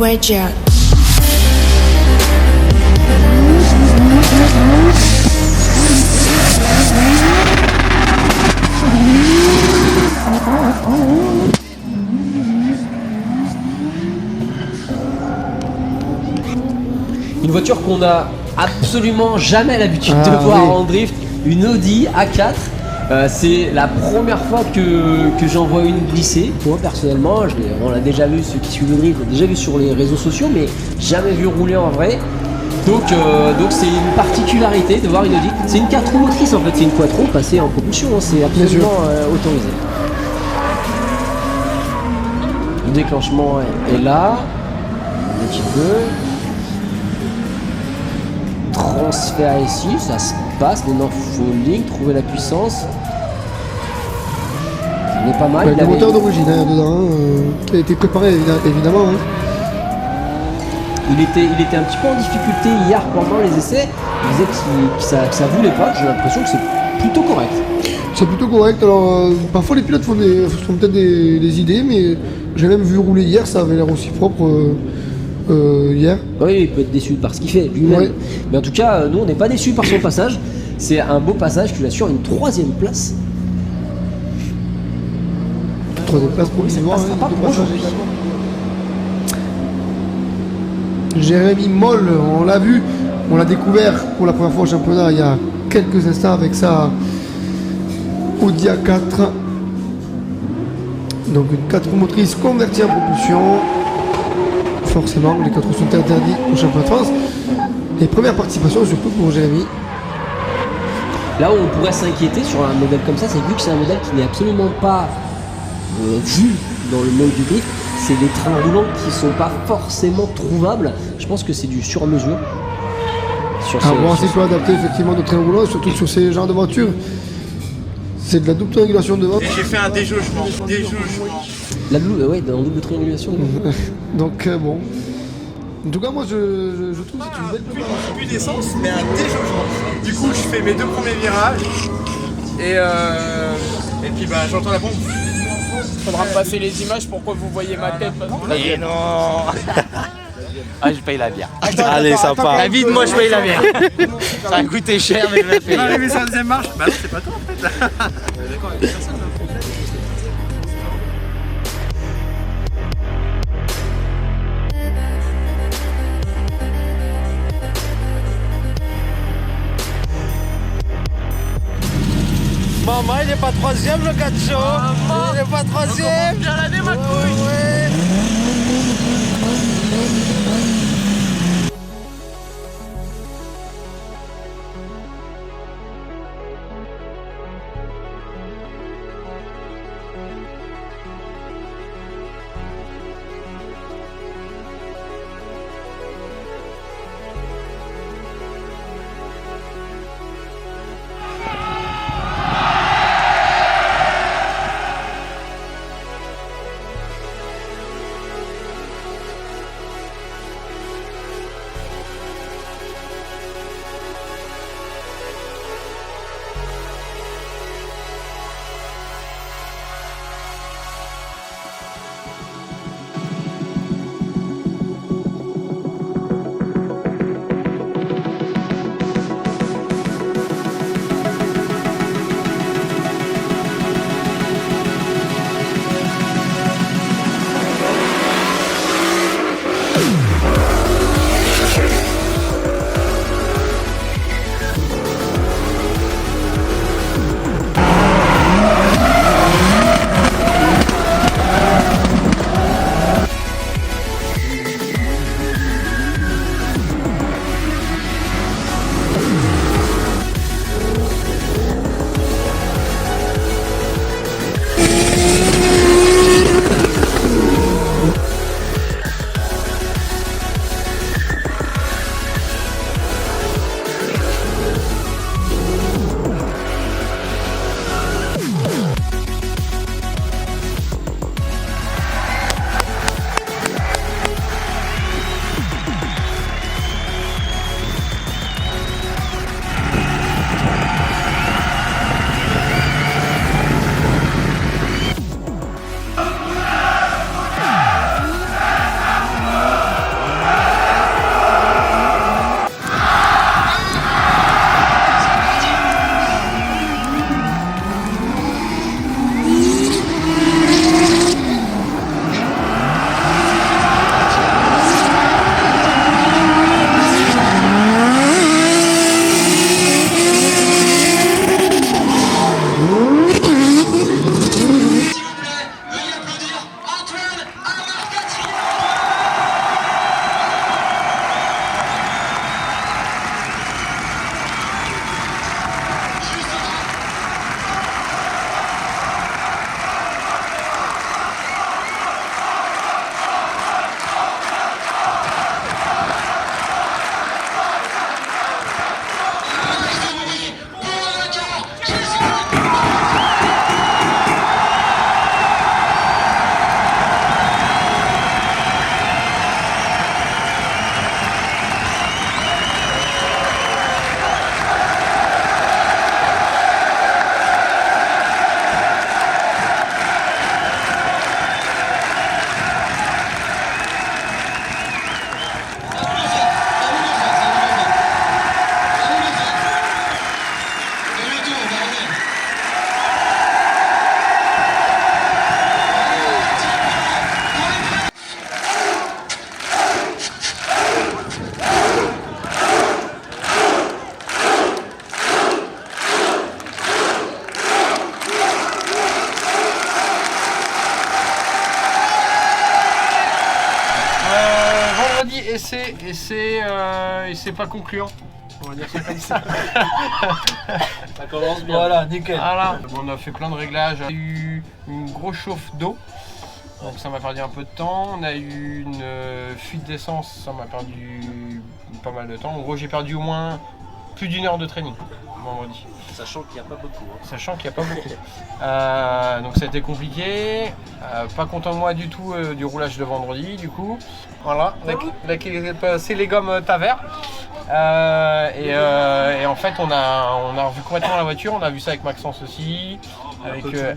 Wedger. Une voiture qu'on a absolument jamais l'habitude de voir en drift, une Audi A4. C'est la première fois que j'en vois une glisser. Moi personnellement, on l'a déjà vu, ceux qui suivent le drift, l'ont déjà vu sur les réseaux sociaux, mais jamais vu rouler en vrai. Donc c'est une particularité de voir une Audi. C'est une 4 roues motrices en fait, c'est une quattro passée en propulsion, hein, c'est absolument autorisé. Le déclenchement est là, un petit peu. Transfert ici, ça se passe, maintenant faut ligne, trouver la puissance. Il est pas mal. Le moteur d'origine dedans, qui a été préparé évidemment. Hein. Il était un petit peu en difficulté hier pendant les essais. Il disait que ça voulait pas. J'ai l'impression que c'est plutôt correct. C'est plutôt correct. Alors parfois les pilotes font peut-être des idées, mais j'ai même vu rouler hier, ça avait l'air aussi propre. Hier. Oui, il peut être déçu par ce qu'il fait lui-même. Ouais. Mais en tout cas, nous, on n'est pas déçus par son passage. C'est un beau passage qui lui assure une 3e place. 3e place pour lui, c'est bon. Jérémy Moll, on l'a vu, on l'a découvert pour la première fois au championnat il y a quelques instants avec sa Audi A4. Donc une 4 roues motrices convertie en propulsion. Forcément, les 4 roues sont interdits au championnat de France. Les premières participations, surtout pour Jérémy. Là où on pourrait s'inquiéter sur un modèle comme ça, c'est vu que c'est un modèle qui n'est absolument pas vu dans le monde du drift, c'est les trains roulants qui sont pas forcément trouvables. Je pense que c'est du sur-mesure. Bon, c'est pas adapté effectivement de trains roulants, surtout sur ces genres de voitures. C'est de la double triangulation devant. Et j'ai fait un déjaugement. Oui, dans double triangulation. Donc bon. En tout cas, moi je trouve que c'est une belle préparation. Plus d'essence, mais un déjaugement. Du coup, je fais mes 2 premiers virages. Et puis j'entends la pompe. Faudra me passer les images pour que vous voyez ma tête. Et non. Ah, je paye la bière. Allez, sympa. La vie de moi, je paye la bière. Ça a coûté cher, mais je l'ai payé. On va arriver sur la 2e marche. Bah non, c'est pas toi en fait. D'accord, avec personne. Maman, il est pas 3e le Gacho. Il est pas 3e. Bien l'année, ma couille. essai et c'est pas concluant. On va dire ça comme ça. Ça commence bien. Voilà, nickel. Voilà. On a fait plein de réglages. On a eu une grosse chauffe d'eau. Donc ça m'a perdu un peu de temps. On a eu une fuite d'essence. Ça m'a perdu pas mal de temps. En gros, j'ai perdu au moins plus d'1 heure de training vendredi. Sachant qu'il n'y a pas beaucoup. Sachant qu'il n'y a pas beaucoup. Donc ça a été compliqué. Pas content de moi du tout du roulage de vendredi du coup. Voilà, là qui est passé les gommes Taver. Et en fait on a revu complètement la voiture, on a vu ça avec Maxence aussi,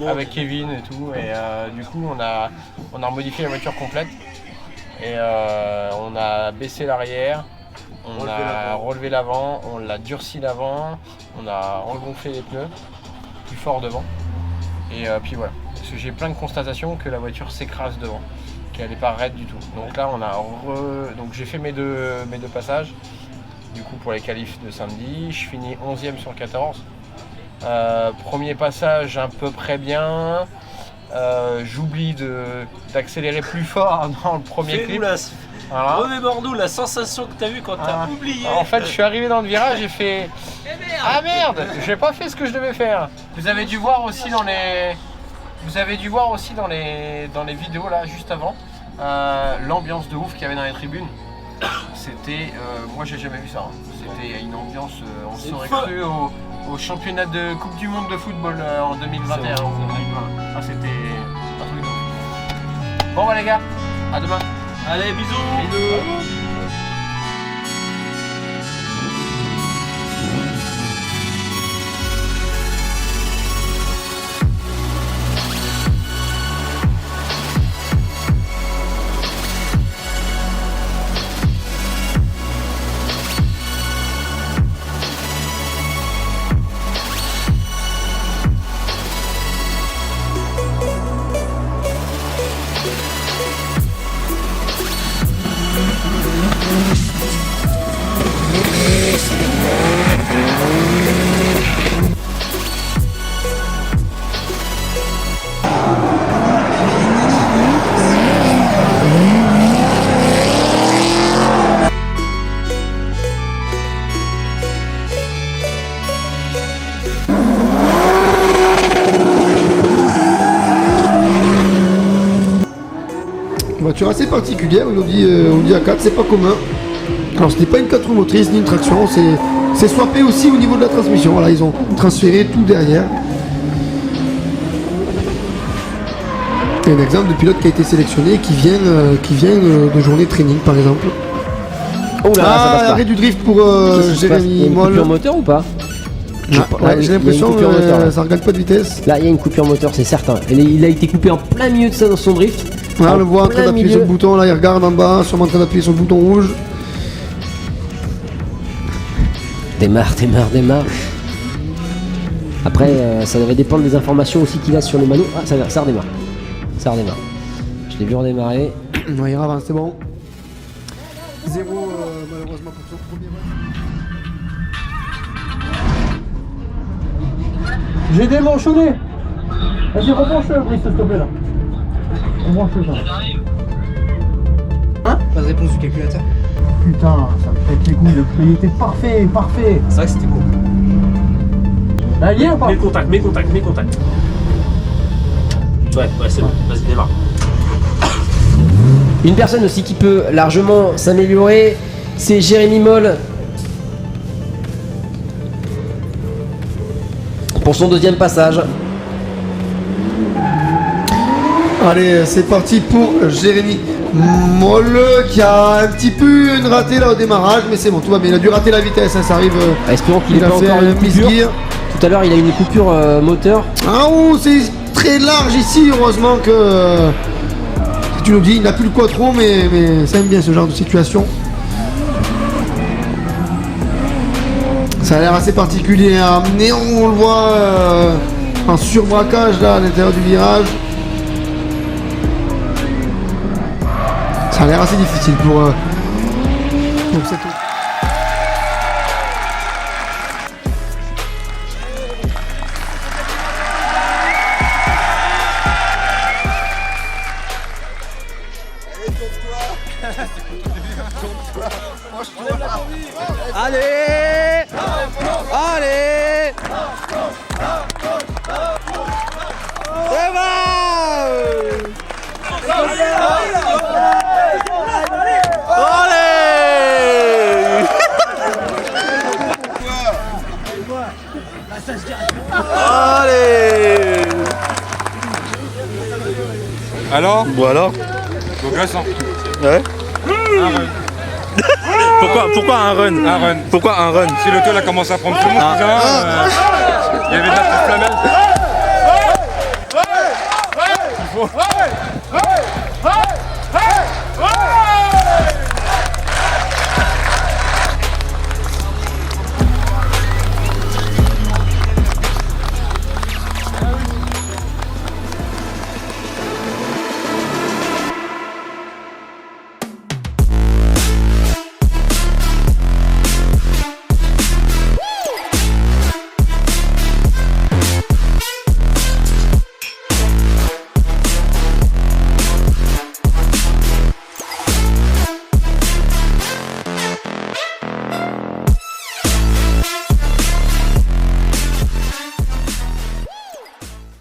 avec Kevin et tout. Et du coup on a remodifié la voiture complète. Et on a baissé l'arrière. On a relevé l'avant, on l'a durci l'avant, on a regonflé les pneus, plus fort devant. Et puis voilà, parce que j'ai plein de constatations que la voiture s'écrase devant, qu'elle n'est pas raide du tout. Donc là, donc j'ai fait mes deux passages, du coup pour les qualifs de samedi. Je finis 11e sur 14. Premier passage à peu près bien. J'oublie d'accélérer plus fort dans le premier clip. Voilà. Remémore-nous la sensation que tu as eue quand tu as oublié. En fait, je suis arrivé dans le virage, j'ai fait ah merde, j'ai pas fait ce que je devais faire. Vous avez dû voir aussi dans les vidéos là juste avant l'ambiance de ouf qu'il y avait dans les tribunes. C'était moi j'ai jamais vu ça. C'était une ambiance on s'aurait cru au championnat de Coupe du monde de football en 2021. Ah, c'était un truc de ouf. Bon bah les gars, à demain. Allez, bisous. Voiture assez particulière, Audi A4, c'est pas commun. Alors ce n'est pas une 4 roues motrices ni une traction, c'est swappé aussi au niveau de la transmission. Voilà, ils ont transféré tout derrière. Et un exemple de pilote qui a été sélectionné qui vient de journée training par exemple. Oh là, ça passe pas. Arrêt du drift pour Jérémy Moll. Coupure moteur ou pas? J'ai l'impression que ça regarde pas de vitesse. Là il y a une coupure moteur, c'est certain. Il a été coupé en plein milieu de ça dans son drift. On le voit en train d'appuyer sur le bouton, là il regarde en bas, sûrement en train d'appuyer sur le bouton rouge. Démarre. Après ça devrait dépendre des informations aussi qu'il a sur le manuel. Ah ça redémarre. Je l'ai vu redémarrer. Non, il avance, c'est bon. 0 malheureusement pour son premier match. J'ai démanchonné. Vas-y, rebranche le Brice, s'il te plaît là. Rebranche ça. Hein? Pas de réponse du calculateur. Putain, ça me pète les couilles, il était parfait. C'est vrai que c'était beau. Là, il y est ou pas? Mes contacts. Ouais, c'est bon, vas-y, démarre. Une personne aussi qui peut largement s'améliorer, c'est Jérémy Moll. Pour son deuxième passage. Allez, c'est parti pour Jérémy Moll qui a un petit peu une ratée là au démarrage, mais c'est bon, tout va bien. Il a dû rater la vitesse, ça arrive. Espérons qu'il n'ait pas encore une coupure. Tout à l'heure, il a eu une coupure moteur. Ah oh, c'est très large ici, heureusement que tu nous dis, il n'a plus le quattro, mais ça aime bien ce genre de situation. Ça a l'air assez particulier, hein. Néon, on le voit en surbraquage là à l'intérieur du virage. Ça a l'air assez difficile pour cette... Allez, tourne-toi. Allez. Alors Bon alors. Beau gosse, hein. Ouais. Un run. Pourquoi un run? Un run. Pourquoi un run? Si l'auto a commencé à prendre tout mon cousin, il y avait de la petite flamelle.